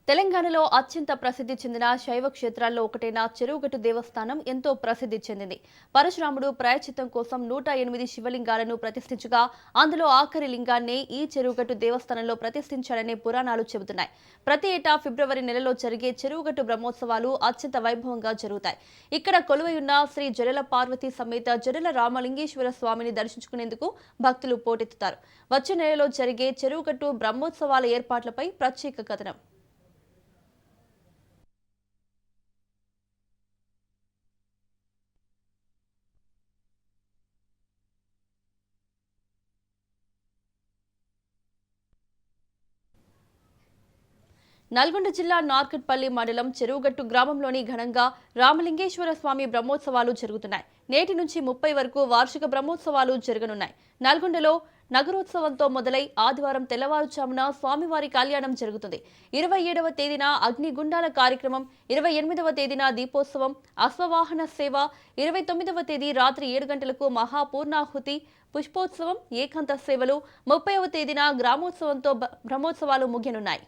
తెలంగాణలో అత్యంత ప్రసిద్ధి చెందిన శైవ క్షేత్రాల్లో ఒకటైన చెరువుగట్టు దేవస్థానం ఎంతో ప్రసిద్ధి చెందింది. పరశురాముడు ప్రాయశ్చిత్తం కోసం 108 శివలింగాలను ప్రతిష్ఠించగా అందులో ఆఖరి లింగాన్నే ఈ చెరువుగట్టు దేవస్థానంలో ప్రతిష్ఠించారనే పురాణాలు చెబుతున్నాయి. ప్రతి ఏటా ఫిబ్రవరి నెలలో జరిగే చెరువుగట్టు బ్రహ్మోత్సవాలు అత్యంత వైభవంగా జరుగుతాయి. ఇక్కడ కొలువైయున్న శ్రీ జడల పార్వతీ సమేత జడల రామలింగేశ్వర స్వామిని దర్శించుకునేందుకు భక్తులు పోటెత్తుతారు. వచ్చే నెలలో జరిగే చెరువుగట్టు బ్రహ్మోత్సవాల ఏర్పాట్లపై ప్రత్యేక కథనం. నల్గొండ జిల్లా నార్కట్పల్లి మండలం చెరువుగట్టు గ్రామంలోని ఘనంగా రామలింగేశ్వర స్వామి బ్రహ్మోత్సవాలు జరుగుతున్నాయి. నేటి నుంచి 30 వరకు వార్షిక బ్రహ్మోత్సవాలు జరగనున్నాయి. నల్గొండలో నగరోత్సవంతో మొదలై ఆదివారం తెల్లవారుజామున స్వామివారి కళ్యాణం జరుగుతుంది. 27వ తేదీన అగ్నిగుండాల కార్యక్రమం, 28వ తేదీన దీపోత్సవం, అశ్వవాహన సేవ, 29వ తేదీ రాత్రి 7 గంటలకు మహాపూర్ణాహుతి, పుష్పోత్సవం, ఏకాంత సేవలు, 30వ తేదీన గ్రామోత్సవంతో బ్రహ్మోత్సవాలు ముగియనున్నాయి.